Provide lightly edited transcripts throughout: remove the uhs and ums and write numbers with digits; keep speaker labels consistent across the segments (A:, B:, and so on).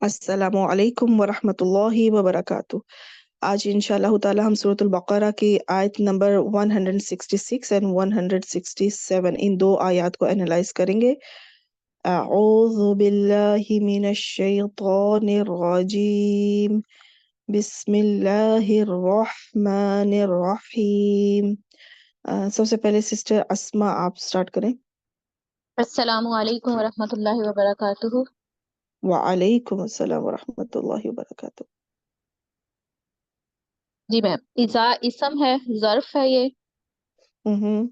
A: अस्सलामु अलैकुम वरहमतुल्लाहि वबरकातुह। आज इंशाअल्लाह ताला हम सूरत अल-बक़रा की आयत नंबर 166 एंड 167 इन दो आयत को एनालाइज करेंगे। अऊज़ु बिल्लाहि मिनश शैतानिर रजीम। बिस्मिल्लाहिर रहमानिर रहीम। सबसे पहले सिस्टर अस्मा आप स्टार्ट करें।
B: अस्सलामु अलैकुम वरहमतुल्लाहि वबरकातुहू।
A: व अलैकुम अस्सलाम व रहमतुल्लाहि व बरकातुहू।
B: जी मैम, इज़ा इसम है, ज़र्फ है ये।
A: हम्म।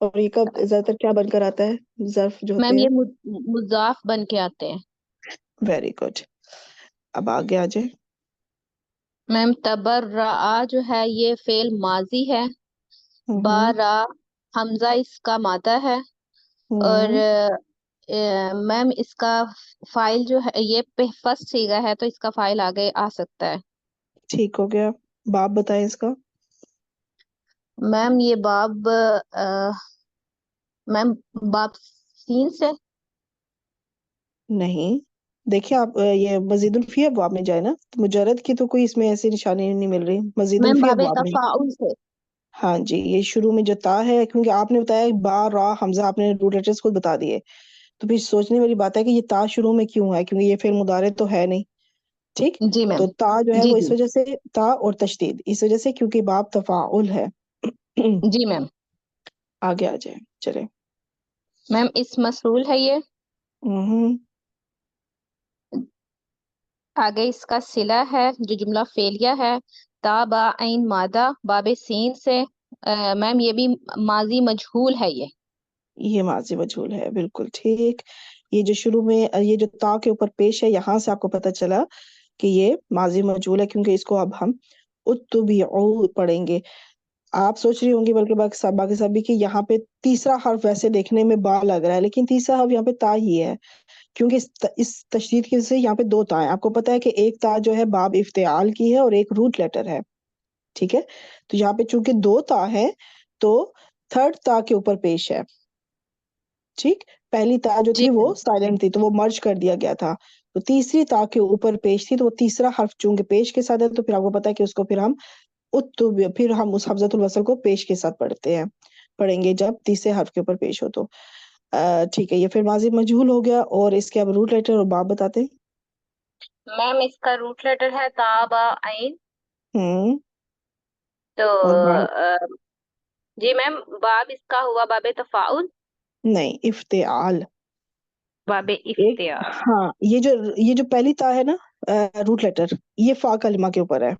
A: और ये कब ज्यादातर क्या बनकर आता है, ज़र्फ जो होते
B: मैम ये
A: हैं?
B: मुज़ाफ बन के आते हैं।
A: Very good. अब आगे आ जाए।
B: मैम तबर्रा जो है ये फेल माजी है।
A: हम्म।
B: बारा हमजा इसका मादा है। और
A: हम्म।
B: मैम इसका फाइल जो है ये फर्स्ट सीगा है तो इसका फाइल आगे आ सकता है।
A: ठीक हो गया। बाप बताएं इसका।
B: मैम ये बाब मैम बाब सीन से।
A: नहीं, देखिए आप ये मजीदुल फी अबवाब में जाए ना, तो मुजर्रद की तो कोई इसमें ऐसी निशानी नहीं मिल रही, मजीदुल
B: मैम
A: फी
B: बाबे
A: अबवाब में।
B: तफाउल से।
A: हाँ जी, ये शुरू में जो ता है, क्योंकि आपने बताया बा रा हमजा, आपने रूट लेटर्स खुद बता दिए, तो फिर सोचने वाली बात है कि ये ता शुरू में क्यों है, क्योंकि ये फिर मुदारे तो है नहीं। ठीक।
B: जी मैम।
A: तो ता जो है
B: जी
A: वो इस
B: जी।
A: वजह से, ता और तशदीद इस वजह से क्योंकि बाप तफाउल है।
B: जी मैम।
A: आगे आ जाए चले।
B: मैम इस मसरूल है ये।
A: हम्म।
B: आगे इसका सिला है जो जुमला फेलिया है। ता बा आइन मादा बाबे सीन से। मैम ये भी माजी मजहूल है ये।
A: ये माजी मजहूल है, बिल्कुल ठीक। ये जो शुरू में ये जो ता के ऊपर पेश है, यहाँ से आपको पता चला कि ये माजी मजहूल है, क्योंकि इसको अब हम उत्तबिउ पढ़ेंगे। आप सोच रही होंगी, बल्कि बाकी सब भी, कि यहाँ पे तीसरा हर्फ वैसे देखने में बा लग रहा है, लेकिन तीसरा हर्फ यहाँ पे ता ही है, क्योंकि इस तशदीद की वजह से यहाँ पे दो ता है। आपको पता है कि एक ता जो है बाब इफ्तिआल की है और एक रूट लेटर है। ठीक है। तो यहाँ पे चूंकि दो ता है, तो थर्ड ता के ऊपर पेश है। ठीक। पहली ता जो
B: जी
A: थी वो
B: मैम।
A: साइलेंट थी, तो वो मर्ज कर दिया गया था। तो तीसरी ता के ऊपर पेश थी, तो वो तीसरा हर्फ चूंकि पेश के साथ है, तो फिर आपको पता है कि उसको फिर हम फिर हम उस हमजतुल वसल को पेश के साथ पढ़ते हैं, पढ़ेंगे जब तीसरे हर्फ के ऊपर पेश हो। तो ठीक है, ये फिर माजी मजहूल हो गया, और इसके अब रूट लेटर और बाप बताते हैं।
B: मैम इसका रूट लेटर है ता बा आइन।
A: हम्म।
B: तो
A: और बाप?
B: जी मैम बाब इसका हुआ बाबे तफाउल।
A: नहीं, इफ्तिआल।
B: बाबे
A: एक,
B: इफ्तियार।
A: हाँ, ये जो पहली ता है ना, रूट लेटर, ये फा कलिमा के ऊपर है।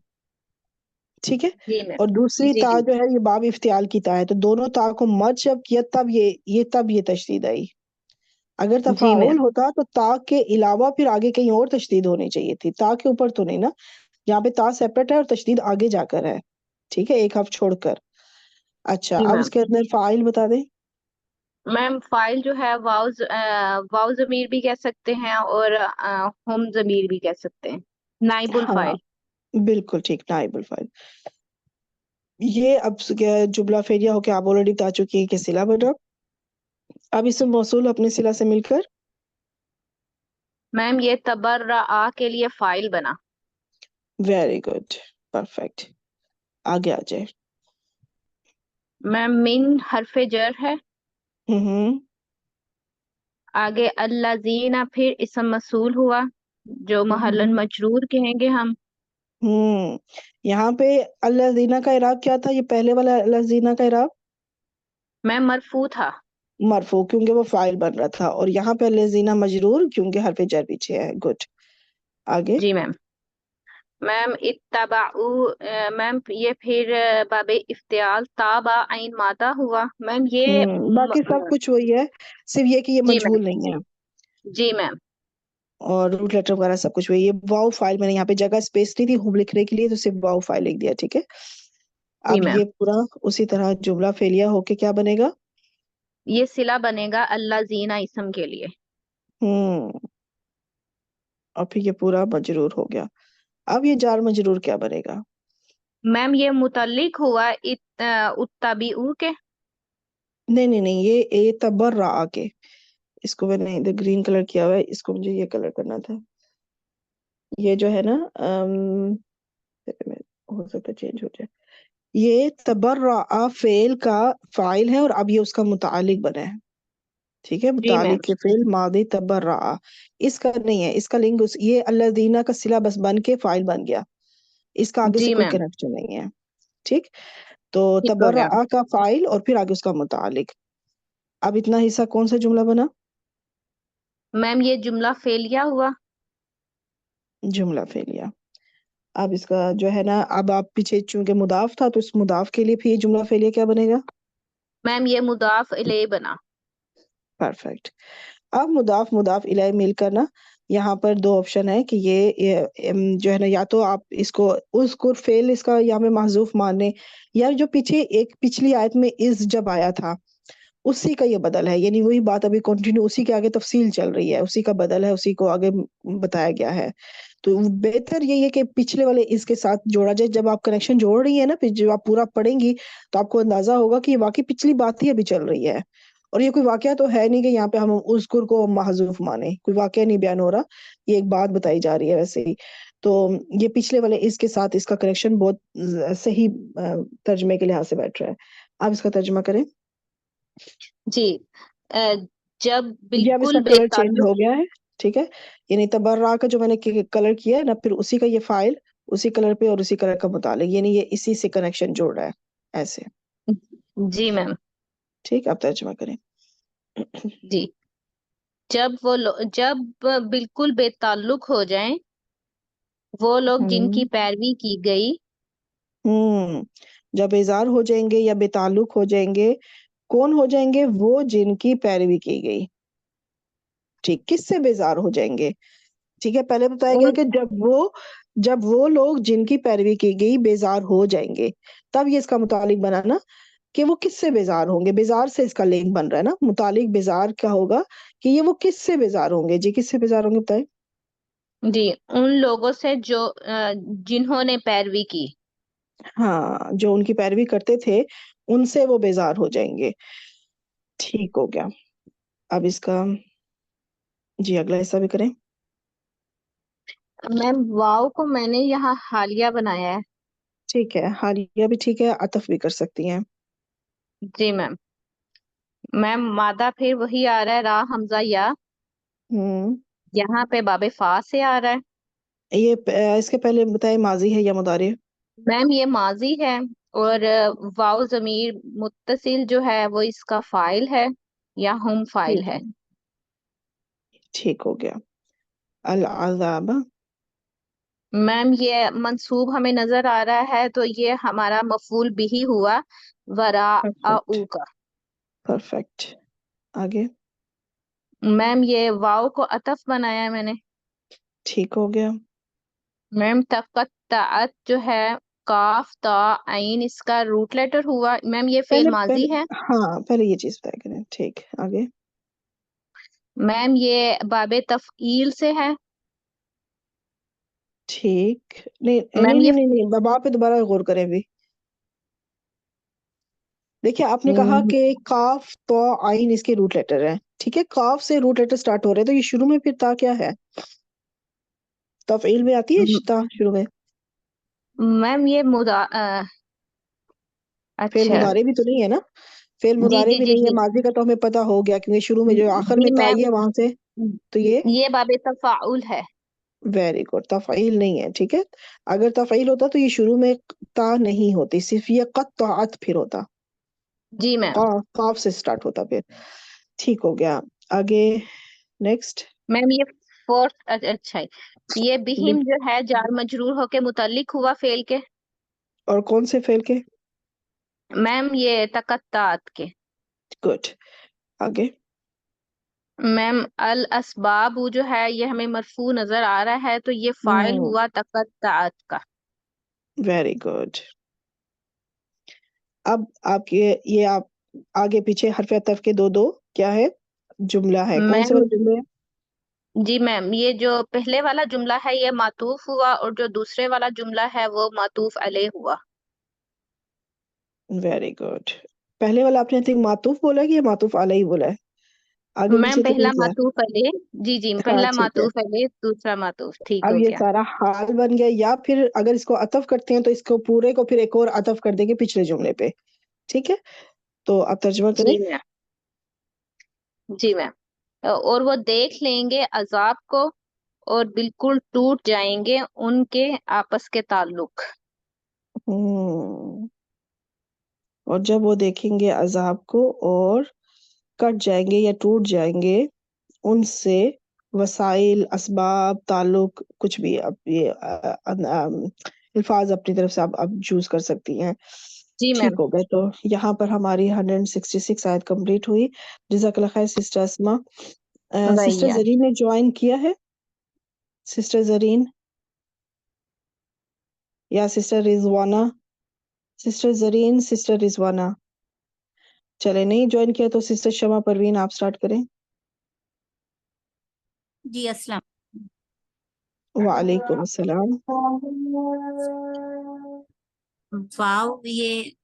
A: ठीक है।
B: जी मैम।
A: और दूसरी
B: जी
A: ता
B: जी।
A: जो है ये बाब इफ्तियाल की ता है, तो दोनों ता को मर्ज जब किया, तब ये तशदीद आई। अगर
B: जी मैम।
A: तफाउल होता तो ता के अलावा फिर आगे कहीं और तशदीद होनी चाहिए थी, ता के ऊपर तो नहीं ना। यहाँ पे ता सेपरेट है और तशदीद आगे जाकर है। ठीक है, एक हर्फ छोड़कर। अच्छा,
B: जी
A: अब
B: मैम।
A: इसके अंदर फाइल बता दें।
B: मैम फाइल जो है वाव जमीर भी कह सकते हैं और हम जमीर भी कह सकते हैं। नाइबुल
A: हाँ,
B: फाइल।
A: बिल्कुल ठीक, नाइबुल फाइल। ये अब जुमला फेरिया होके आप ऑलरेडी बता चुकी है कि सिला बना। अब इसमें मौसूल अपने सिला से मिलकर।
B: मैम ये तबर्रा के लिए फाइल बना।
A: Very good, perfect. आगे आ जाए।
B: मैम मिन हरफे जर है।
A: हम्म।
B: आगे अल्लाजीना फिर इसम मसूल हुआ जो महलन
A: हम्म।
B: मजरूर कहेंगे हम।
A: यहाँ पे अल्लाज़ीना का इराब क्या था, ये पहले वाला अल्लाज़ीना का इराब?
B: मैम मरफू था।
A: मरफू, क्योंकि वो फाइल बन रहा था, और यहाँ पे अल्लाज़ीना मजरूर, क्योंकि हरफ जर पीछे है। गुड। आगे।
B: जी मैम। मैम इत्तबाउ मैम ये फिर बाबे इफ्तियाल ताबा आइन मादा हुआ। मैम ये
A: बाकी सब कुछ वही है, सिर्फ ये कि ये
B: जी मैम।
A: मजहूल नहीं है।
B: जी मैम।
A: और रूट लेटर वगैरह सब कुछ वही। ये वाव फाइल, मैंने यहाँ पे जगह स्पेस नहीं थी खूब लिखने के लिए, तो सिर्फ वाव फाइल लिख दिया। ठीक है।
B: जी
A: अब
B: मैम।
A: ये पूरा उसी तरह जुमला फेलिया होके क्या बनेगा?
B: ये सिला बनेगा अल्लाह जीना इसम के लिए।
A: हम्म। और फिर ये पूरा मजरूर हो गया। अब ये जार मजरूर क्या बनेगा?
B: मैम ये मुतल्लिक हुआ उत्तबीउ के।
A: नहीं नहीं नहीं, ये तबर्रा के, इसको मैंने इधर ग्रीन कलर किया हुआ है, इसको मुझे ये कलर करना था। یہ جو ہے نا ہو سکتا ہے چینج ہو جائے. یہ تبرع فعل کا فاعل ہے اور اب یہ اس کا متعلق بنا ہے. ٹھیک ہے،
B: جی میم.
A: متعلق کے فعل ماضی تبرع. اس کا نہیں ہے، اس کا لنک یہ اللہ دینا کا صلہ بس بن کے فاعل بن گیا. اس کا آگے سے
B: جی
A: کوئی
B: میم.
A: کنیکشن نہیں ہے. ٹھیک، تو
B: ٹھیک ہو گیا.
A: تبرع کا فاعل اور پھر آگے اس کا متعلق. اب اتنا حصہ کون سا جملہ بنا؟
B: میم یہ جملہ فعلیہ ہوا.
A: جملہ فعلیہ. اب اس کا جو ہے نا، اب آپ پیچھے چونکہ مضاف تھا تو اس مضاف کے لیے پھر یہ جملہ فعلیہ کیا بنے گا؟
B: میم یہ مضاف الیہ بنا.
A: پرفیکٹ. اب مضاف الیہ مل کر نا یہاں پر دو آپشن ہے کہ یہ جو ہے نا، یا تو آپ اس کو اذکر فعل اس کا یہاں میں محذوف ماننے، یا جو پیچھے ایک پچھلی آیت میں از جب آیا تھا اسی کا یہ بدل ہے. یعنی وہی بات ابھی کنٹینیو، اسی کے آگے تفصیل چل رہی ہے، اسی کا بدل ہے، اسی کو آگے بتایا گیا ہے. تو بہتر یہی ہے کہ پچھلے والے اس کے ساتھ جوڑا جائے. جب آپ کنیکشن جوڑ رہی ہیں نا، پھر جب آپ پورا پڑھیں گی تو آپ کو اندازہ ہوگا کہ یہ واقعی پچھلی بات ہی ابھی چل رہی ہے، اور یہ کوئی واقعہ تو ہے نہیں کہ یہاں پہ ہم اذکر کو محذوف مانے. کوئی واقعہ نہیں بیان ہو رہا، یہ ایک بات بتائی جا رہی ہے ویسے ہی. تو یہ پچھلے والے اس کے ساتھ اس کا کنیکشن بہت صحیح ترجمے کے لحاظ سے بیٹھ رہا ہے. آپ اس کا ترجمہ کریں.
B: جی. جب
A: یہ اب اس کا
B: بالکل بے
A: کلر چینج
B: تعلق.
A: ہو گیا ہے. ٹھیک ہے، یعنی تبرع کا جو میں نے کلر کیا ہے نا، پھر اسی کا یہ فائل اسی کلر پہ اور اسی کلر کا متعلق، یعنی یہ اسی سے کنیکشن جوڑ رہا ہے ایسے.
B: جی میم.
A: ٹھیک، آپ ترجمہ کریں.
B: جی. جب بالکل بے تعلق ہو جائیں وہ لوگ جن کی
A: ہوں
B: پیروی کی گئی.
A: ہوں جب بیزار ہو جائیں گے یا بے تعلق ہو جائیں گے، کون ہو جائیں گے؟ وہ جن کی پیروی کی گئی. ٹھیک، کس سے بیزار ہو جائیں گے؟ ٹھیک ہے، پہلے بتایا گیا
B: ان
A: کہ جب وہ لوگ جن کی پیروی کی گئی بیزار ہو جائیں گے، تب یہ اس کا متعلق بنا نا کہ وہ کس سے بیزار ہوں گے. بیزار سے اس کا لنک بن رہا ہے نا. متعلق بیزار کیا ہوگا کہ یہ وہ کس سے بیزار ہوں گے. جی، کس سے بیزار ہوں گے بتائیں.
B: جی ان لوگوں سے جو جنہوں نے پیروی کی.
A: ہاں، جو ان کی پیروی کرتے تھے ان سے وہ بیزار ہو جائیں گے. ٹھیک ہو گیا. اب اس کا جی اگلا حصہ بھی کریں.
B: میم واؤ کو میں نے یہاں حالیہ بنایا ہے.
A: ٹھیک ہے، حالیہ بھی ٹھیک ہے، عطف بھی کر سکتی ہیں.
B: جی میم. میم مادہ پھر وہی آ رہا ہے، را حمزہ یا.
A: ہوں
B: یہاں پہ باب فا سے آ رہا ہے.
A: یہ اس کے پہلے بتائیں ماضی ہے یا مضارع؟
B: میم یہ ماضی ہے اور واؤ ضمیر متصل جو ہے وہ اس کا فاعل ہے یا ہم فاعل
A: ٹھیک
B: ہے.
A: ہے، ٹھیک ہو گیا. العذاب.
B: میم یہ منصوب ہمیں نظر آ رہا ہے تو یہ ہمارا مفعول بھی ہوا ورا
A: پرفیکٹ،
B: کا.
A: پرفیکٹ. آگے.
B: میم یہ واؤ کو عطف بنایا ہے میں نے.
A: ٹھیک ہو گیا.
B: میم تقطعت جو ہے کاف تا عین اس کا روٹ لیٹر ہوا. میم یہ فعل
A: پہلے
B: ماضی
A: پہلے
B: ہے.
A: ہاں، پہلے یہ چیز بتایا کریں. ٹھیک، آگے.
B: میم یہ باب تفعیل سے ہے.
A: ٹھیک، نہیں نہیں
B: میم
A: نہیں
B: یہ
A: نہیں نہیں، بابا پہ دوبارہ غور کریں بھی. دیکھیے آپ نے کہا کہ کاف تو آئین اس کے روٹ لیٹر ہیں. ٹھیک ہے، کاف سے روٹ لیٹر سٹارٹ ہو رہے ہیں، تو یہ شروع میں پھر تا کیا ہے؟ تفعیل میں آتی ہے تا شروع میں.
B: میم یہ
A: فعل
B: اچھا.
A: مضارع بھی تو نہیں ہے نا. فعل
B: جی
A: مضارع
B: جی
A: بھی
B: جی
A: نہیں ہے.
B: جی
A: ماضی کا تو ہمیں پتہ ہو گیا کیونکہ شروع میں جو آخر میں
B: جی
A: تا
B: میم
A: ہی ہے وہاں سے. تو
B: یہ باب تفاعل ہے.
A: ویری گڈ، تفعیل نہیں ہے. ٹھیک ہے، اگر تفعیل ہوتا تو یہ شروع میں تا نہیں ہوتی، صرف یہ قطعت پھر ہوتا.
B: جی میم.
A: قاف سے سٹارٹ ہوتا پھر. ٹھیک ہو گیا. آگے نیکسٹ.
B: میم یہ فورتھ اچھا ہے. یہ بہم جو ہے جار مجرور ہو کے متعلق ہوا فعل کے.
A: اور کون سے فعل کے؟
B: میم یہ تقطعات کے.
A: گڈ. آگے.
B: میم الاسباب جو ہے یہ ہمیں مرفوع نظر آ رہا ہے تو یہ فاعل ہوا تقطعات کا.
A: Very good. اب آپ کے یہ آپ آگے پیچھے حرف عطف کے دو دو کیا ہے جملہ ہے، کون سے
B: میم
A: والے جملے ہیں؟
B: جی میم یہ جو پہلے والا جملہ ہے یہ معطوف ہوا اور جو دوسرے والا جملہ ہے وہ معطوف علیہ ہوا.
A: Very good. پہلے والا آپ نے معطوف بولا ہے کہ یہ معطوف علیہ بولا ہے؟ आगे
B: मैम
A: पीछे तो नहीं
B: पहला
A: किया।
B: मातूफ अलैह, जी जी
A: हाँ
B: पहला
A: ठीक है।
B: मातूफ अलैह दूसरा मातूफ, ठीक
A: अब
B: हो
A: ये
B: गया।
A: सारा हाल बन गया, या फिर अगर इसको अतफ करते हैं तो इसको पूरे को फिर एक और अतफ कर देंगे पिछले जुमले पे। ठीक है, तो आप तर्जुमा करें।
B: जी मैम, जी मैम। और वो देख लेंगे अजाब को और बिल्कुल टूट जाएंगे उनके आपस के ताल्लुक।
A: हम्म। और जब वो देखेंगे अजाब को और कट जाएंगे या टूट जाएंगे उनसे वसाइल, असबाब, ताल्लुक, कुछ भी। अब ये अल्फाज अपनी तरफ से आप अब चूज कर सकती हैं।
B: जी
A: ठीक
B: मैम।
A: हो गए, तो यहाँ पर हमारी 166 आयत कंप्लीट हुई। जज़ाकल्लाह खैर सिस्टर अस्मा। सिस्टर
B: भैया,
A: जरीन ने ज्वाइन किया है? सिस्टर जरीन या sister Rizwana? Sister Zareen, sister Rizwana. चले, नहीं ज्वाइन किया तो सिस्टर शमा परवीन आप स्टार्ट करें।
C: जी अस्सलाम।
A: वालेकुम सलाम।
C: वाव, ये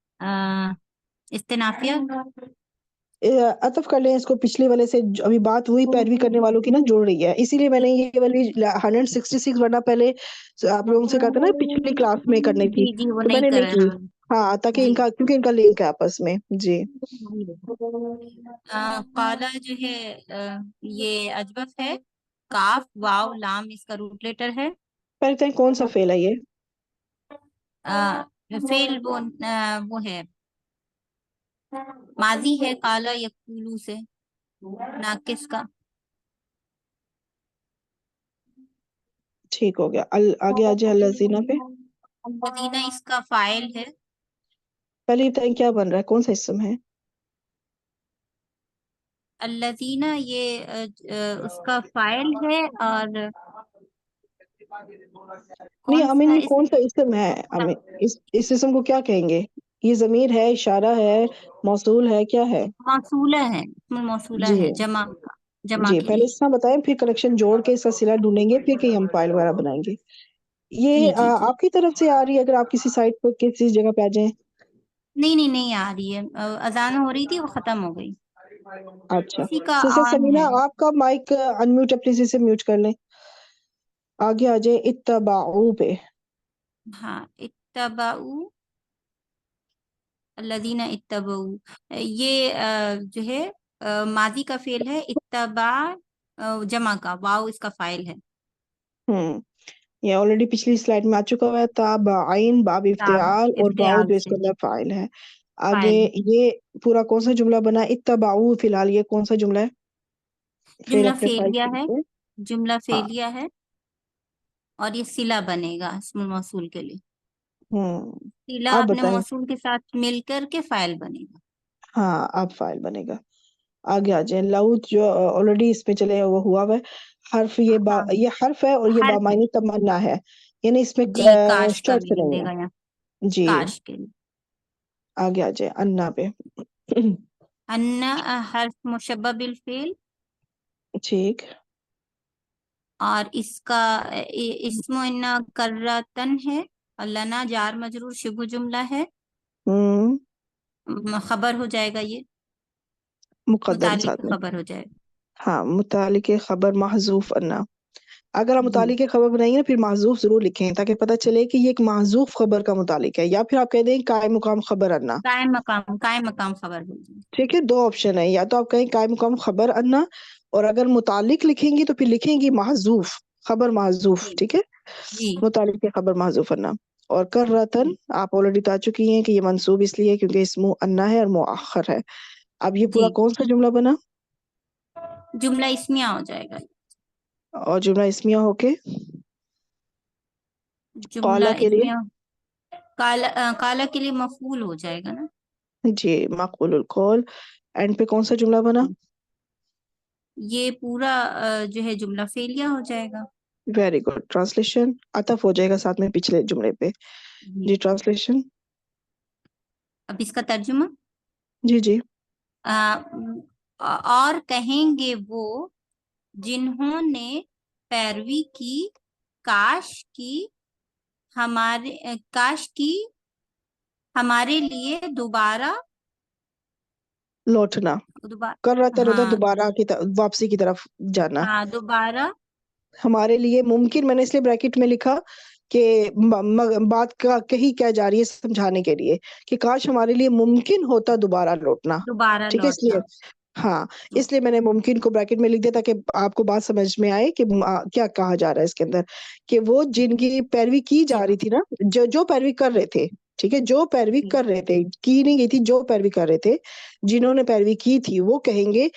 C: इस्तेनाफिया।
A: अतफ कर लें इसको पिछले वाले से, अभी बात हुई पैरवी करने वालों की ना जुड़ रही है, इसीलिए मैंने ये वाली 166 वरना पहले आप लोगों से कहा था ना पिछली क्लास में करने की,
C: जी जी, वो
A: तो
C: नहीं
A: मैंने नहीं
C: करा
A: की।
C: हम।
A: हाँ, ताकि
C: जी।
A: इनका, क्योंकि इनका लिंक है आपस में जी।
C: काला जो है, ये अजबफ है। काफ वाव लाम इसका रूट लेटर है।
A: पहले हैं कौन सा फेल है ये?
C: फेल वो है, माजी है काला यकूलू से, नाकिस का।
A: ठीक हो गया। आगे आ जाए अल्लाजीना पे।
C: मदीना इसका फाइल है।
A: पहले तय क्या बन रहा है, कौन सा इसम है?
C: अल्लजीना ये उसका फाइल है। और
A: नहीं,
C: कौन
A: अमीन
C: सा
A: में
C: इस
A: कौन सा इसम है? अमीन, इस इसम को क्या कहेंगे? ये जमीर है, इशारा है, मौसूल है, क्या है?
C: मौसूला है, इसमें मौसूला
A: जी
C: है, जमा का, जमा
A: जी,
C: के
A: पहले
C: लिए।
A: इसका बताएं, फिर कनेक्शन जोड़ के इसका सिला ढूंढेंगे, फिर कहीं हम फाइल वगैरह बनाएंगे। ये
C: जी जी जी।
A: आपकी तरफ से आ रही है? अगर आप किसी साइट पर किसी जगह पे आ जाएं।
C: नहीं नहीं नहीं आ रही है, अजान हो रही थी वो खत्म हो गई।
A: अच्छा,
C: किसी का
A: सिस्टर
C: ऑन
A: समीना
C: है।
A: आपका माइक अनम्यूट है, प्लीज इसे म्यूट कर लें। आगे आ जाए इत्तबाऊ पे।
C: हाँ, इत्तबाऊ, अल्लज़ीना इत्तबाऊ, ये जो है माजी का फेल है। इत्तबा जमा का, वाव इसका फाइल है।
A: हम्म, ये ऑलरेडी पिछली स्लाइड में आ चुका हुआ है। ताब आइन बाब
C: ताब
A: इफ्तियाल और वाउ
C: इफ्तियाल
A: जो
C: से
A: इसके अंदर फाइल है। आगे
C: फाइल।
A: ये पूरा कौन सा जुमला बना? इत्तबाऊ, फिलहाल ये कौन सा जुमला है? फिर
C: जुमला
A: अपने फाइल
C: फेलिया है,
A: खोलिए।
C: जुमला
A: हाँ।
C: फेलिया है। और ये सिला बनेगा इस्मुल मौसूल के लिए। सिला
A: आप
C: अपने
A: बताएं।
C: मौसूल के साथ मिलकर के फाइल बनेगा।
A: हाँ, अब फाइल बनेगा। आगे आ जाए लाउद, जो ऑलरेडी इसमें चले वो हुआ हुआ है। हर्फ,
C: हाँ,
A: ये हर्फ है और ये
C: हर्फ है।
A: बामानी तमन्ना है, यानी इसमें
C: जी, काश का
A: शर्त
C: मीनिंग
A: नहीं है।
C: देगा यहाँ,
A: जी।
C: काश के लिए।
A: आगे आ जाए अन्ना पे।
C: अन्ना हर्फ मुशब्बह बिल फेल।
A: ठीक।
C: और इसका इस्मो इन्ना कर्रतन है। और लना जार मजरूर शुभ जुमला है।
A: हम्म।
C: खबर हो जाएगा ये,
A: मुकद्दम
C: मुतालिक
A: साथ में।
C: खबर हो जाएगा।
A: हाँ, मुतालिक खबर महजूफ अन्ना। अगर आप
C: जी,
A: मुतालिक खबर बनाएंगे ना, फिर महजूफ जरूर लिखें ताकि पता चले कि ये एक महजूफ खबर का मुतालिक है, या फिर आप कह दें कायम मुकाम खबर अन्ना।
C: कायम मकाम खबर हो जाएगा।
A: ठीक है, दो ऑप्शन है, या तो आप कहें कायम मुकाम खबर अन्ना, और अगर मुतालिक लिखेंगी तो फिर लिखेंगी महजूफ खबर महजूफ।
C: जी
A: ठीक है,
C: जी
A: मुतालिक के खबर महजूफ अन्ना। और कर्रतन आप ऑलरेडी बता चुकी हैं कि ये मंसूब इसलिए है क्योंकि इसमु अन्ना है और मुअख्खर है। अब ये
C: जी।
A: पूरा कौन सा जुमला बना?
C: जुमला इसमिया हो जाएगा।
A: और जुमला इसमिया होके
C: जुमला
A: कौला के लिए?
C: इसमिया काला के लिए मफूल हो जाएगा ना।
A: जी, माकूलुल कौल। एंड पे कौन सा जुमला बना?
C: ये पूरा जो है जुमला फेलिया हो जाएगा।
A: वेरी गुड, ट्रांसलेशन अतफ हो जाएगा साथ में पिछले जुमले पे।
C: जी।
A: जी, ट्रांसलेशन।
C: अब इसका तर्जुमा।
A: जी जी।
C: आ, और कहेंगे वो जिन्होंने पैरवी की, काश की काश की हमारे लिए दोबारा
A: लौटना,
C: दोबारा,
A: कर रहता रहता
C: हाँ
A: दोबारा वापसी की तरफ जाना।
C: हाँ दोबारा,
A: हमारे लिए मुमकिन, मैंने इसलिए ब्रैकेट में लिखा कि बात का कही क्या जा रही है समझाने के लिए, कि काश हमारे लिए मुमकिन होता दोबारा लौटना।
C: दोबारा
A: ठीक है, इसलिए
C: लौटना।
A: हाँ, इसलिए मैंने मुमकिन को ब्रैकेट में लिख दिया ताकि आपको बात समझ में आए कि क्या कहा जा रहा है इसके अंदर, कि वो जिनकी पैरवी की
C: जी
A: जा रही
C: हाँ,
A: थी ना, जो पैरवी कर रहे थे, ठीक है, जो पैरवी
C: जी
A: कर रहे थे, की नहीं गई थी, जो पैरवी कर रहे थे, जिन्होंने पैरवी की थी, वो कहेंगे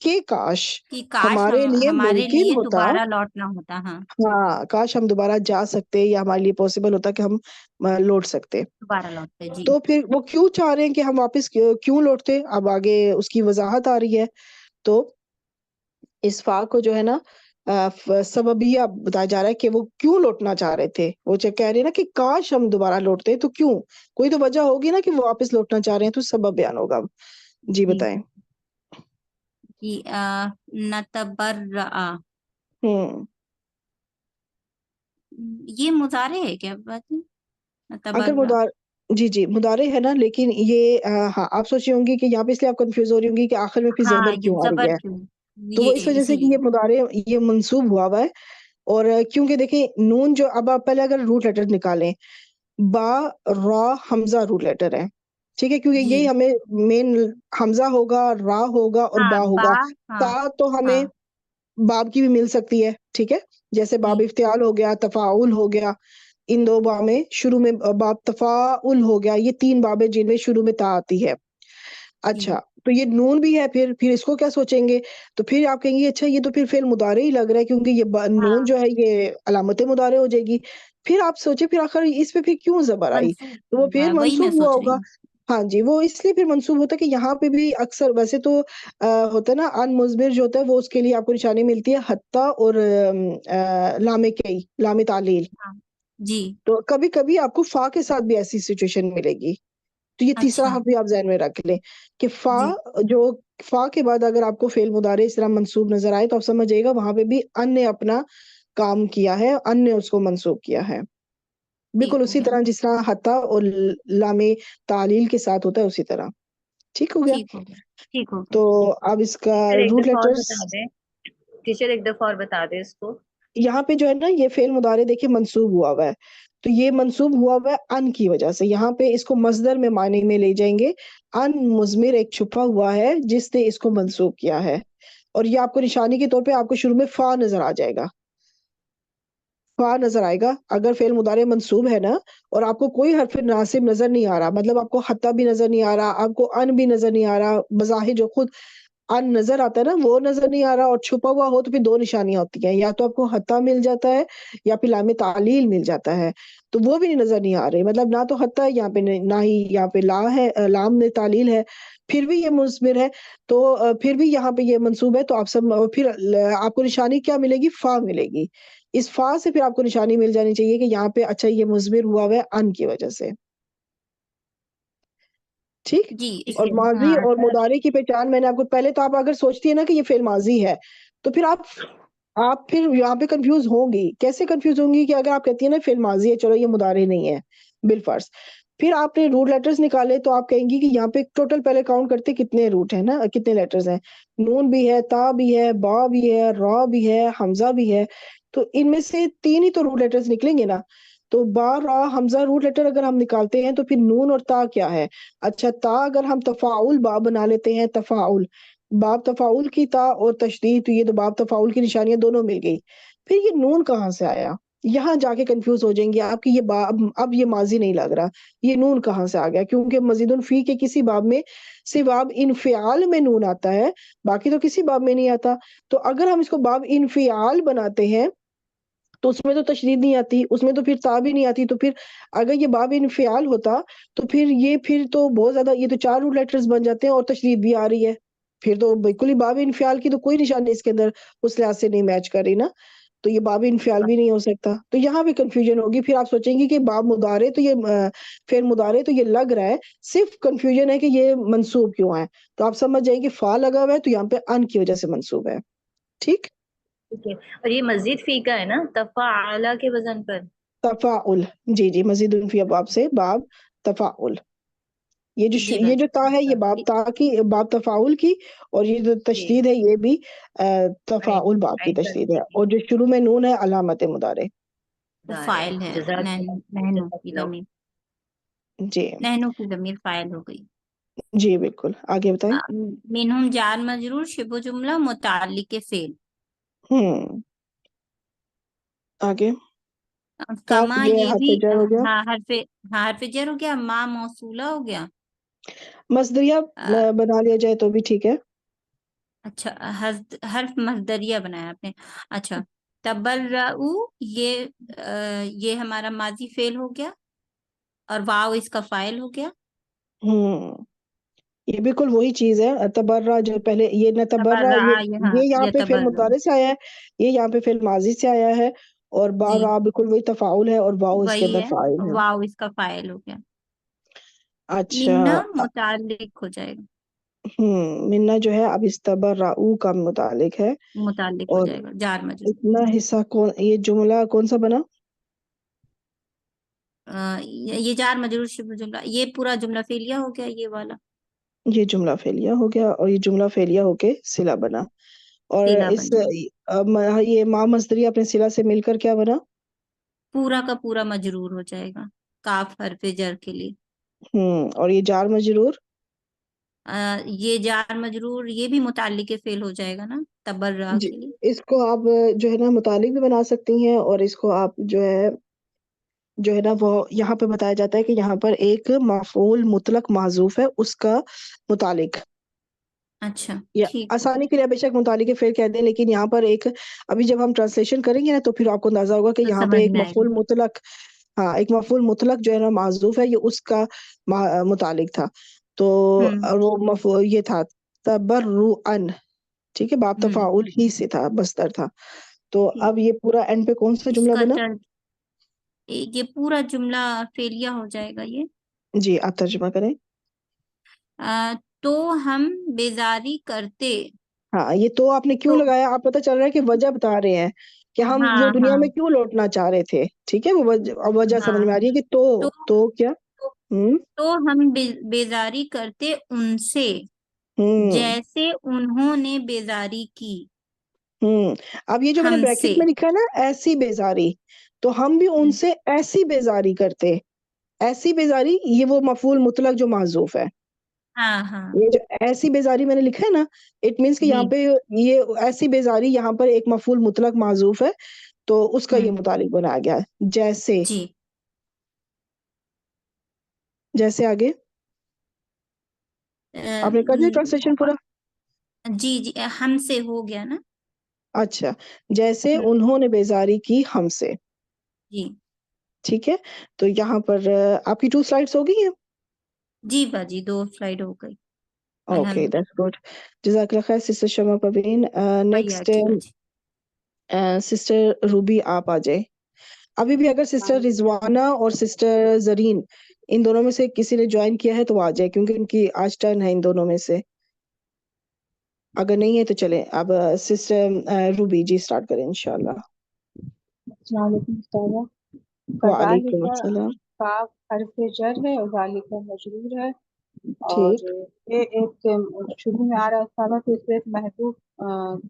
A: कि काश
C: कि काश
A: हमारे लिए
C: हमारे
A: मुमकिन
C: लिए
A: होता,
C: दोबारा लौटना होता। हाँ,
A: हाँ, काश हम दोबारा जा सकते, या हमारे लिए पॉसिबल होता कि हम लौट सकते।
C: दोबारा लौटते जी।
A: तो फिर वो क्यों चाह रहे हैं कि हम वापस क्यों लौटते, अब आगे उसकी वजाहत आ रही है। तो इस फा को जो है ना सबबिया बताया जा रहा है कि वो क्यों लौटना चाह रहे थे। वो कह रहे हैं ना कि काश हम दोबारा लौटते, तो क्यों, कोई तो वजह होगी ना कि वो वापस लौटना चाह रहे हैं, तो सबब बयान होगा अब। जी
C: जी
A: बताएं।
C: जी नतबर्रा,
A: हम्म
C: ये मुजारे है क्या बात है?
A: अगर
C: नतबर्रा,
A: मुदार जी जी मुदारे है ना, लेकिन ये हाँ, आप सोची होंगी कि यहाँ पे, इसलिए आप कंफ्यूज हो रही होंगी कि आखिर में फिर
C: हाँ
A: जबर
C: ये
A: क्यों आ रही
C: जबर
A: है।
C: क्यों,
A: तो
C: ये
A: वो इस वजह से कि ये
C: इसीलिए।
A: मुदारे, ये मंसूब हुआ हुआ है। और क्योंकि देखें नून जो, अब आप पहले अगर रूट लेटर निकालें, बा, रा, हमजा रूट लेटर है, ठीक है, क्योंकि
C: जी
A: यही हमें मेन, हमजा होगा, रा होगा और
C: हाँ
A: बा
C: बा,
A: होगा।
C: हाँ
A: ता तो हमें
C: हाँ
A: बाब की भी मिल सकती है, ठीक है, जैसे बाब
C: जी
A: इफ्तियाल हो गया, तफाउल हो गया, इन दो बाब में शुरू में बाब तफाउल हो गया, ये तीन बाब है जिनमें शुरू में ता आती है।
C: जी
A: अच्छा, तो ये नून भी है, फिर इसको क्या सोचेंगे, तो फिर आप कहेंगे अच्छा ये तो फिर फेल मुदारे ही लग रहा है, क्योंकि ये नून
C: हाँ
A: जो है ये अलामत मुदारे हो जाएगी। फिर आप सोचे फिर आखिर इस पे फिर क्यों जबर आई,
C: मंसूब
A: तो वो
C: हुआ
A: फिर
C: है, वही मैं
A: मंसूब हुआ
C: सोच रही
A: होगा।
C: हूँ।
A: हाँ जी, वो इसलिए फिर मंसूब होता है कि यहाँ पे भी अक्सर वैसे तो होता है ना, अन मुजबिर जो होता है वो उसके लिए आपको निशानी मिलती है हत्ता और लामे कई, लामे तालील।
C: हाँ जी,
A: तो कभी कभी आपको फा के साथ भी ऐसी सिचुएशन मिलेगी। तो ये तीसरा
C: अच्छा
A: हर्फ भी आप ज़हन में रख लें कि फा,
C: जी
A: जो फा के बाद अगर आपको फेल मुदारे इस तरह मंसूब नजर आए, तो आप समझ जाइएगा वहां पे भी अन ने अपना काम किया है, अन ने उसको मंसूब किया है,
C: ठीक
A: बिल्कुल
C: हो
A: उसी
C: गया,
A: तरह जिस तरह हत्ता और लामे तालील के साथ होता है, उसी तरह। ठीक हो गया।
C: ठीक हो गया, ठीक हो गया।
A: तो अब इसका
D: टीचर एक
A: रूट
D: दफा और
A: लेटर्स,
D: बता दें, टीचर एक दफा और बता दें इसको।
A: यहाँ पे जो है ना ये फेल मुदारे देखिए मंसूब हुआ हुआ है, तो ये मंसूब हुआ हुआ है अन की वजह से। यहाँ पे इसको मजदर में मायने में ले जाएंगे, अन मुजमिर एक छुपा हुआ है जिसने इसको मंसूब किया है। और ये आपको निशानी के तौर पे आपको शुरू में फा नजर आ जाएगा, फा नजर आएगा अगर फेल मुदारे मंसूब है ना, और आपको कोई हरफ नासिब नजर नहीं आ रहा, मतलब आपको हत्ता भी नजर नहीं आ रहा, आपको अन भी नजर नहीं आ रहा, बज़ाहिर जो खुद अन नजर आता है ना वो नजर नहीं आ रहा और छुपा हुआ हो, तो फिर दो निशानियां होती हैं, या तो आपको हत्ता मिल जाता है या फिर लामे तालील मिल जाता है। तो वो भी नजर नहीं आ रही, मतलब ना तो हत्ता है यहाँ पे, ना ही यहाँ पे ला है, लाम में तालील है, फिर भी ये मुस्बिर है। तो फिर भी यहाँ पे ये मंसूब है, तो आप सब फिर आपको निशानी क्या मिलेगी, फा मिलेगी। इस फा से फिर आपको निशानी मिल जानी चाहिए कि यहाँ पे अच्छा ये मुस्बिर हुआ हुआ है अन की वजह से। ठीक।
C: जी
A: और
C: इसलिए
A: माजी
C: हाँ
A: और मुदारे की पहचान मैंने आपको पहले, तो आप अगर सोचती है ना कि ये फेल माजी है, तो फिर आप फिर यहाँ पे कंफ्यूज होंगी। कैसे कंफ्यूज होंगी, कि अगर आप कहती है ना फेल माजी है, चलो ये मुदारे नहीं है बिलफर्ज, फिर आपने रूट लेटर्स निकाले, तो आप कहेंगी कि यहाँ पे टोटल पहले काउंट करते कितने रूट है ना, कितने लेटर्स हैं। नून भी है, ता भी है, बा भी है, रा भी है, हमजा भी है, तो इनमें से तीन ही तो रूट लेटर्स निकलेंगे ना। तो बा, रा, हमजा रूट लेटर अगर हम निकालते हैं, तो फिर नून और ता क्या है। अच्छा, ता अगर हम तफाउल बाब बना लेते हैं, तफाउल बाब, तफाउल की ता और तशदीद, तो ये तो बाब तफाउल की निशानियां दोनों मिल गई। फिर ये नून कहाँ से आया, यहाँ जाके कंफ्यूज हो जाएंगे आपकी, ये बाब अब ये माजी नहीं लग रहा, ये नून कहाँ से आ गया, क्योंकि मजीदुन फी के किसी बाब में सिर्फ बाब इनफियाल में नून आता है, बाकी तो किसी बाब में नहीं आता। तो अगर हम इसको बाब इनफियाल बनाते हैं, तो उसमें तो तशरीद नहीं आती, उसमें तो फिर ता भी नहीं आती, तो फिर अगर ये बाब इनफियाल होता, तो फिर तो बहुत ज्यादा, ये तो चार रूट लेटर्स बन जाते हैं और तशरीद भी आ रही है, फिर तो बिल्कुल ही बाब इनफियाल की तो कोई निशानी इसके अंदर उस लिहाज से नहीं मैच कर रही ना। तो ये बाब इनफियाल भी नहीं हो सकता, तो यहाँ भी कंफ्यूजन होगी। फिर आप सोचेंगे कि बाब मुदारे तो ये फिर मुदारे तो ये लग रहा है, सिर्फ कंफ्यूजन है कि ये मंसूब क्यों है। तो आप समझ जाएंगे फा लगा हुआ है, तो यहाँ पे अन की वजह से मंसूब है। ठीक।
D: ठीक है, और ये मस्जिद फी का है ना, तफा आला के वजन पर।
A: तफाउल, जी जी, मजीद उनफी बाब से बाब तफाउल।
C: جی
A: یہ جو
C: بھائی
A: تا ہے یہ باب تا کی، باب تفاعل کی، اور یہ جو تشدید ہے یہ بھی تفاعل باب کی
D: عین
A: تشدید ہے،
D: کرنے کی
A: اور جو شروع میں نون ہے علامت مضارع.
C: تو
D: دار ہے.
C: فائل ہے،
D: جزاک
C: نہنو کی
D: اللہ.
C: ضمیر،
A: جی
C: نہنو کی ضمیر فائل ہو گئی.
A: جی بالکل. آگے بتائیں.
C: منہم جار مجرور شبہ جملہ متعلق فعل.
A: آگے کاف
C: کما
A: جو ہے
C: یہ
A: حرف
C: بھی
A: جر ہو گیا.
C: حرف جر ہو گیا، ما موصولہ ہو گیا.
A: مصدریہ بنا لیا جائے تو بھی ٹھیک ہے.
C: اچھا حرف مصدریہ بنایا آپ نے. اچھا تبرؤ یہ ہمارا ماضی فعل ہو گیا، اور واو اس کا فاعل ہو گیا.
A: یہ بالکل وہی چیز ہے. تبرہ جو پہلے یہ نہ تبرہ،
C: تبرع
A: یہ یہاں پہ فعل
C: یتبرع،
A: مضارع سے آیا ہے، یہ یہاں پہ فعل ماضی سے آیا ہے، اور با
C: جی
A: را بالکل وہی تفاعل ہے، اور واؤ اس کے
C: وہی
A: اندر
C: ہے،
A: فاعل ہے.
C: واو اس کا فاعل ہو گیا.
A: اچھا.
C: منا متعلق ہو جائے گا،
A: منا جو ہے اب استبرؤ کا متعلق ہے.
C: متعلق ہو
A: اور
C: جائے گا جار مجرور.
A: اتنا حصہ یہ جملہ کون سا بنا؟
C: یہ جار مجرور شبہ جملہ، یہ پورا جملہ فعلیہ ہو گیا یہ والا.
A: یہ جملہ فعلیہ ہو گیا، اور یہ جملہ فعلیہ ہو کے صلہ بنا. اور
C: صلہ
A: اس
C: بن جائے،
A: یہ ما مصدریہ اپنے صلہ سے مل کر کیا بنا؟
C: پورا کا پورا مجرور ہو جائے گا کاف حرف جر کے لیے.
A: اور یہ جار مجرور
C: یہ جار مجرور یہ بھی متعلق فعل ہو جائے گا نا تبرع
A: جی.
C: کے لیے.
A: اس کو آپ جو ہے نا متعلق بھی بنا سکتی ہیں، اور اس کو آپ جو ہے نا وہ یہاں پہ بتایا جاتا ہے کہ یہاں پر ایک مفعول مطلق محذوف ہے اس کا متعلق.
C: اچھا
A: یا
C: ٹھیک ہے.
A: آسانی کے لیے بے شک متعلق فعل کہہ دیں، لیکن یہاں پر ایک ابھی جب ہم ٹرانسلیشن کریں گے نا تو پھر آپ کو اندازہ ہوگا کہ
C: تو
A: یہاں پہ
C: سمجھ
A: ایک
C: میں آئے گا.
A: مفعول مطلق، ہاں ایک مفعول مطلق جو ہے نا معذوف ہے، یہ اس کا متعلق تھا. تو وہ یہ تھا تبرؤن، ٹھیک ہے، باب تفاعل ہی سے تھا، مصدر تھا. تو
C: ٹھیک.
A: اب یہ پورا اینڈ پہ کون سا
C: اس
A: جملہ
C: کا
A: بنا؟
C: یہ پورا جملہ فعلیہ ہو جائے گا یہ.
A: جی آپ ترجمہ کریں.
C: تو ہم بیزاری کرتے.
A: ہاں یہ تو آپ نے کیوں
C: تو
A: لگایا؟ آپ پتہ چل رہا ہے کہ وجہ بتا رہے ہیں کہ ہم وہ
C: ہاں
A: دنیا
C: ہاں
A: میں کیوں لوٹنا چاہ رہے تھے. ٹھیک ہے، وہ وجہ سمجھ
C: ہاں
A: میں آ رہی ہے کہ
C: تو
A: تو کیا. ہوں
C: تو ہم بیزاری کرتے ان سے
A: ہوں
C: جیسے انہوں نے بیزاری کی
A: اب یہ جو میں نے
C: ہم سے.
A: بریکٹ میں لکھا ہے نا ایسی بیزاری، تو ہم بھی ان سے ایسی بیزاری کرتے. ایسی بیزاری یہ وہ مفعول مطلق جو معذوف ہے.
C: ہاں ہاں
A: یہ جو ایسی بیزاری میں نے لکھا ہے نا، اٹ مینس کہ
C: جی
A: یہاں پہ یہ ایسی بیزاری یہاں پر ایک مفعول مطلق معذوف ہے، تو اس کا یہ متعلق بنایا گیا ہے. جیسے
C: جی
A: جیسے آگے آپ نے کر دیا ٹرانسلیشن پورا؟
C: جی جی ہم سے ہو گیا نا.
A: اچھا. جیسے انہوں نے بیزاری کی ہم سے.
C: جی
A: ٹھیک ہے، تو یہاں پر آپ کی 2 سلائڈس ہو گئی ہیں.
C: جی باجی 2 سلائیڈ ہو گئی.
A: اوکے
C: الحمد
A: دیٹس گڈ. جزاک اللہ خیر سسٹر شمع پروین. نیکسٹ
C: حیاتی باجی.
A: سسٹر روبی آپ آ جائے. ابھی بھی اگر سسٹر رضوانہ اور سسٹر زرین ان دونوں میں سے کسی نے جوائن کیا ہے تو وہ آ جائے، کیونکہ ان کی آج ٹرن ہے ان دونوں میں سے. اگر نہیں ہے تو چلیں اب سسٹر روبی جی اسٹارٹ کریں انشاءاللہ.
E: السلام علیکم استاذہ.
A: وعلیکم
E: کذالک
A: السلام.
E: کاف حرف جر ہے اور ذالک مجرور ہے، اور
A: ٹھیک.
E: یہ ایک شروع میں آ رہا ہے استاذہ تو اس سے ایک محذوف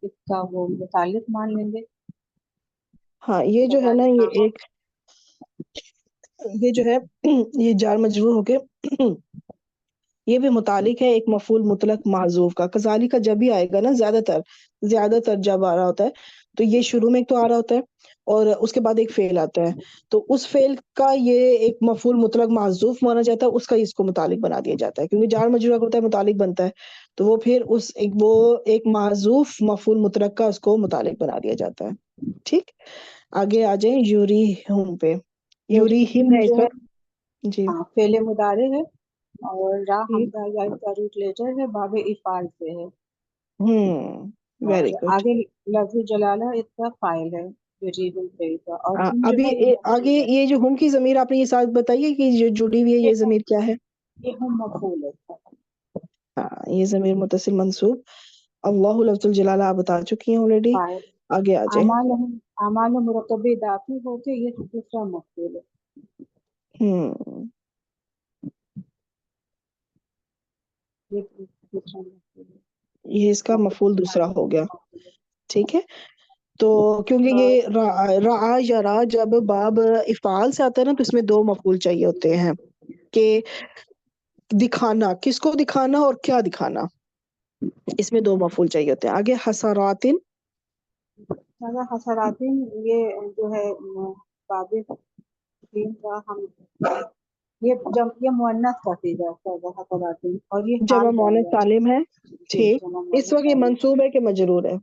E: اس کا وہ متعلق مان لیں گے.
A: ہاں یہ جو ہے نا یہ جو ہے یہ جار مجرور ہو کے یہ بھی متعلق ہے ایک مفعول مطلق معذوف کا. کذالک کا جب بھی آئے گا نا زیادہ تر جب آ رہا ہوتا ہے تو یہ شروع میں ایک تو آ رہا ہوتا ہے اور اس کے بعد ایک فعل آتا ہے، تو اس فعل کا یہ ایک مفعول مطلق معذوف مانا جاتا ہے، اس کا اس کو متعلق بنا دیا جاتا ہے، کیونکہ جار مجرور ہوتا ہے متعلق بنتا ہے، تو وہ پھر وہ ایک معذوف مفعول مطلق کا اس کو متعلق بنا دیا جاتا ہے. ٹھیک. آگے آ جائیں یوری ہم پہ. یوری ہم ہے اس
E: جو
A: پر. جی
E: فعل مضارع ہے اور را
A: ٹھیک.
E: حمزہ یا اس کا روٹ لیٹر ہے، باب افعال سے ہے، اور
A: ویری گڈ.
E: آگے لفظ جلالہ اس کا فاعل ہے یجیب الفعل کا، اور ہم جو
A: ابھی
E: ہے یہ
A: آگے
E: مفعول ہے.
A: یہ جو ہم کی ضمیر آپ نے یہ ساتھ بتائیے کہ جو جڑی ہوئی ہے یہ ضمیر کیا ہے؟
E: یہ ہم مفعول ہے.
A: ہاں یہ ضمیر متصل منصوب. اللہ لفظ الجلالہ آپ بتا چکی ہیں آلریڈی.
E: فاعل
A: آگے آ جائیں.
E: اعمال مرتب اضافی ہو کے یہ دوسرا مفعول ہے.
A: ہم
E: یہ دوسرا مفعول ہے۔
A: یہ اس کا مفعول دوسرا ہو گیا، ٹھیک ہے۔ تو کیونکہ یہ رعا یا را جب باب افعال سے آتا ہے نا تو اس میں دو مفعول چاہیے ہوتے ہیں کہ دکھانا، کس کو دکھانا اور کیا دکھانا، اس میں دو مفعول چاہیے ہوتے ہیں۔ آگے حسراتن،
E: زیادہ حسراتین، یہ جو ہے باب دین کا ہم یہ مؤنث کا صیغہ ہے زیادہ حسراتین، اور یہ
A: جمع
E: حال بن
A: مؤنث
E: رہا ہے۔
A: سالم ہے،
E: جی،
A: ٹھیک۔
E: جمع
A: اس
E: مؤنث
A: وقت یہ
E: سالم۔
A: منصوب ہے کہ مجرور ہے؟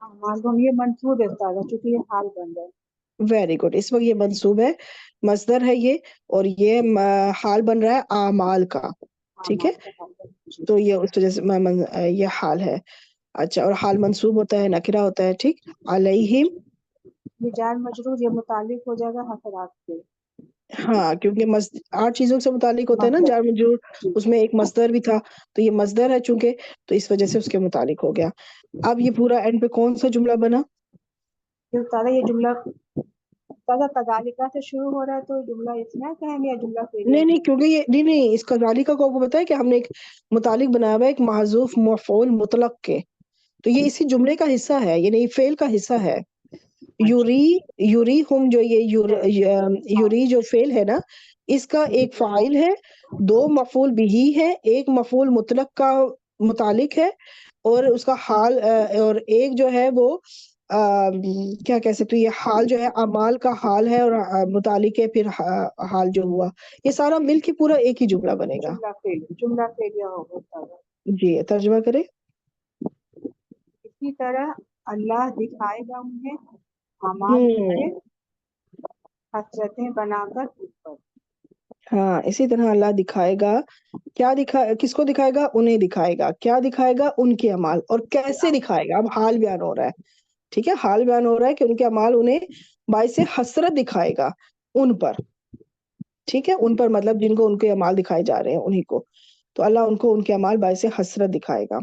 E: ہاں، معلوم یہ منصوب ہے زیادہ، چونکہ یہ حال بن رہا ہے۔
A: ویری گڈ، اس وقت یہ منصوب ہے، مصدر ہے یہ، اور یہ حال بن رہا ہے اعمال کا، ٹھیک ہے۔
E: اعمال کا حال بن رہا ہے۔ جی۔
A: تو یہ اس وجہ سے یہ حال ہے، اچھا۔ اور حال منصوب ہوتا ہے، نکرہ ہوتا ہے، ٹھیک۔ علیہم،
E: یہ جار مجرور یہ متعلق ہو جائے گا حسرات سے،
A: ہاں کیونکہ 8 چیزوں سے متعلق ہوتا ہے نا
E: مصدر۔
A: جار مجرور،
E: جی،
A: اس میں ایک مصدر بھی تھا، تو یہ مصدر ہے چونکہ، تو اس وجہ سے اس کے متعلق ہو گیا۔ اب یہ پورا اینڈ پہ کون سا جملہ بنا؟
E: یہ تازہ یہ جملہ تازہ تذالکہ سے شروع ہو رہا ہے، تو جملہ اسمہ کہیں گے یا جملہ فعلیہ
A: نہیں
E: کہیں
A: کیونکہ یہ نہیں اس کذالک کو آپ کو پتا ہے کہ ہم نے ایک متعلق بنایا ہوا ہے ایک محذوف مفعول مطلق کے، تو یہ اسی جملے کا حصہ ہے، یہ نہیں فعل کا حصہ ہے۔
E: گے؟
A: یوری ہم جو یہ یوری جو فعل ہے نا، اس کا ایک فاعل ہے، 2 مفعول بھی ہے، ایک مفعول مطلق کا متعلق ہے، اور اس کا حال اور ایک جو ہے وہ کیا کہہ سکتے، یہ حال جو ہے اعمال کا حال ہے، اور متعلق ہے پھر حال جو ہوا، یہ سارا مل کے پورا ایک ہی جملہ بنے گا۔
E: جملہ فعلیہ ہوگا تازہ۔
A: جی ترجمہ کرے۔
E: اسی طرح اللہ دکھائے گا انہیں اعمال کے حسرتیں بنا کر اس پر۔
A: ہاں اسی طرح اللہ دکھائے گا، کس کو دکھائے گا؟ انہیں دکھائے گا، کیا دکھائے گا؟ ان کے اعمال، اور کیسے دکھائے گا؟ اب حال بیان ہو رہا ہے، ٹھیک ہے، حال بیان ہو رہا ہے کہ ان کے اعمال انہیں باعث حسرت دکھائے گا ان پر، ٹھیک ہے، ان پر مطلب جن کو ان کے اعمال دکھائے جا رہے ہیں انہی کو، تو اللہ ان کو ان کے اعمال باعث حسرت دکھائے گا،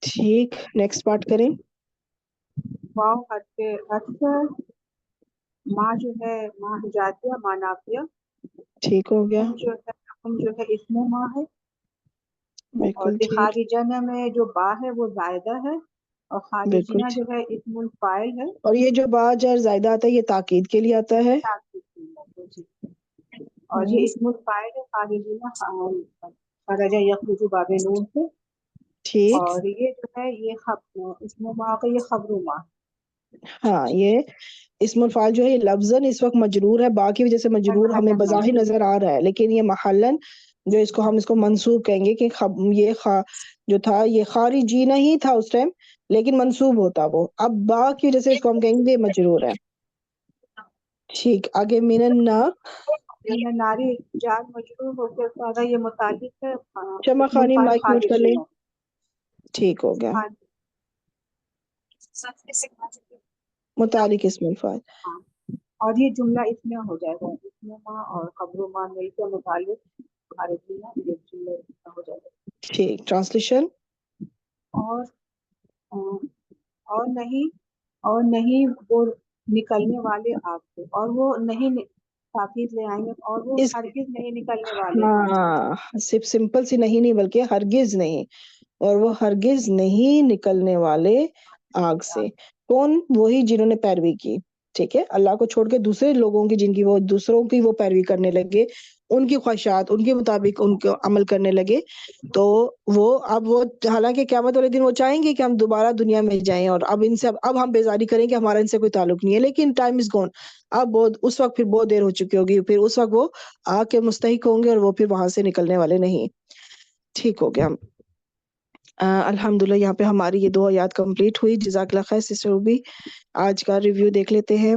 A: ٹھیک۔ نیکسٹ پارٹ کریں۔
E: واو حرف ماں جو ہے ماں حجاتیہ ماں نافیہ،
A: ٹھیک ہو گیا،
E: ہم جو ہے اسم ماں ہے، اور
A: بالکل ٹھیک،
E: خارجنہ میں جو با ہے وہ زائدہ ہے، اور
A: بالکل
E: خارجینہ
A: ٹھیک۔
E: جو ہے اسم الفاعل ہے۔
A: اور یہ جو با جر زائدہ آتا ہے یہ تاکید کے لیے آتا ہے،
E: اور یہ اسم الفاعل ہے، خارجینہ خرج یخرج باب نون سے،
A: ٹھیک۔
E: اور یہ جو ہے یہ اسم ماں کا یہ خبر ماں۔
A: ہاں یہ اسم الفاعل جو ہے یہ لفظاً اس وقت مجرور ہے، با کی وجہ سے مجرور ہمیں بظاہر نظر آ رہا ہے، لیکن یہ محلاً جو اس کو ہم اس کو منصوب کہیں گے کہ یہ جو تھا یہ خارجینہ ہی تھا اس ٹائم، لیکن منصوب ہوتا وہ، اب با کی وجہ سے اس کو ہم کہیں گے یہ مجرور ہے، ٹھیک۔ آگے من النار،
E: ناری جار مجرور ہو کے سارا یہ متعلق ہے
A: شمع
E: اسم
A: خانی
E: الفاعل
A: مائک میوٹ کر لیں،
E: خارجینہ۔
A: ٹھیک ہو گیا، متعلق اسم الفاعل،
E: ہاں، اور یہ جملہ اس میں ہو جائے گا، اسم ماں اور خبر ماں مل کے متعلق خارجینہ، یہ جملہ اس میں ہو جائے گا۔
A: ٹھیک۔ ٹرانسلیشن،
E: اور اور نہیں وہ نکلنے والے آگ سے، اور وہ نہیں تاکید لے آئیں گے، اور وہ
A: اس
E: ہرگز نہیں نکلنے والے آگ سے۔
A: ہاں صرف سمپل سی نہیں بلکہ ہرگز نہیں، اور وہ ہرگز نہیں نکلنے والے آگ سے، کون؟ وہی جنہوں نے پیروی کی، ٹھیک ہے، اللہ کو چھوڑ کے دوسرے لوگوں کی جن کی وہ دوسروں کی وہ پیروی کرنے لگے، ان کی خواہشات ان کے مطابق ان کو عمل کرنے لگے، تو وہ حالانکہ قیامت والے دن وہ چاہیں گے کہ ہم دوبارہ دنیا میں جائیں، اور اب ہم بیزاری کریں کہ ہمارا ان سے کوئی تعلق نہیں ہے، لیکن ٹائم از گون، اب اس وقت پھر بہت دیر ہو چکی ہوگی، پھر اس وقت وہ آگ کے مستحق ہوں گے، اور وہ پھر وہاں سے نکلنے والے نہیں، ٹھیک ہو گیا۔ الحمدللہ یہاں پہ ہماری یہ 2 آیات کمپلیٹ ہوئی، جزاک اللہ خیر سسٹر روبی۔ آج کا ریویو دیکھ لیتے ہیں۔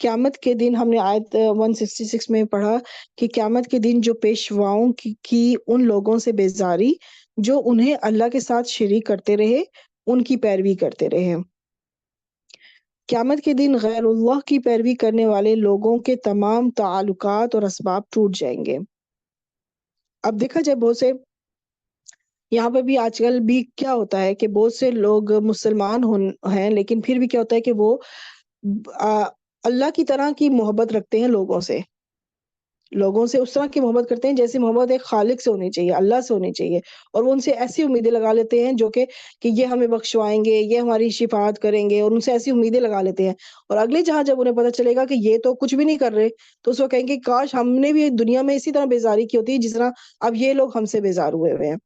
A: قیامت کے دن ہم نے آیت 166 میں پڑھا کہ قیامت کے دن جو پیشواؤں کی ان لوگوں سے بیزاری جو انہیں اللہ کے ساتھ شریک کرتے رہے، ان کی پیروی کرتے رہے۔ قیامت کے دن غیر اللہ کی پیروی کرنے والے لوگوں کے تمام تعلقات اور اسباب ٹوٹ جائیں گے۔ اب دیکھا جائے بہت سے یہاں پہ بھی آج کل بھی کیا ہوتا ہے کہ بہت سے لوگ مسلمان ہیں، لیکن پھر بھی کیا ہوتا ہے کہ وہ اللہ کی طرح کی محبت رکھتے ہیں لوگوں سے، لوگوں سے اس طرح کی محبت کرتے ہیں جیسی محبت ایک خالق سے ہونی چاہیے، اللہ سے ہونی چاہیے، اور وہ ان سے ایسی امیدیں لگا لیتے ہیں جو کہ یہ ہمیں بخشوائیں گے، یہ ہماری شفاعت کریں گے، اور ان سے ایسی امیدیں لگا لیتے ہیں، اور اگلی جہاں جب انہیں پتہ چلے گا کہ یہ تو کچھ بھی نہیں کر رہے، تو اس وہ کہیں گے کاش ہم نے بھی دنیا میں اسی طرح بیزاری کی ہوتی جس طرح اب یہ لوگ ہم سے بیزار ہوئے ہوئے ہیں،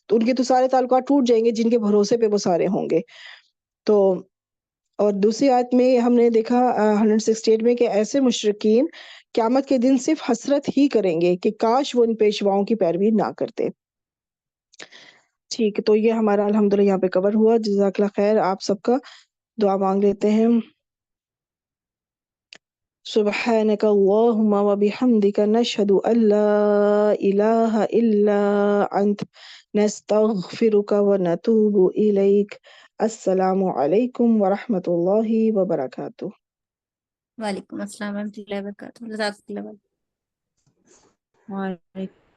A: تو ان کے تو سارے تعلقات ٹوٹ جائیں گے جن کے بھروسے پہ وہ سارے ہوں گے۔ تو اور دوسری آیت میں ہم نے دیکھا 168 میں کہ ایسے مشرکین قیامت کے دن صرف حسرت ہی کریں گے کہ کاش وہ ان پیشواؤں کی پیروی نہ کرتے۔ ٹھیک ہے، تو یہ ہمارا الحمدللہ یہاں پہ کور ہوا۔ جزاک اللہ خیر، آپ سب کا دعا مانگ لیتے ہیں۔ سبحانک اللہم وبحمدک نشہد ان لا الہ الا انت نستغفرک ونتوب الیک۔ السلام علیکم ورحمۃ اللہ وبرکاتہ۔
C: وعلیکم السلام ورحمۃ اللہ وبرکاتہ۔ جزاک اللہ خیر۔
E: وعلیکم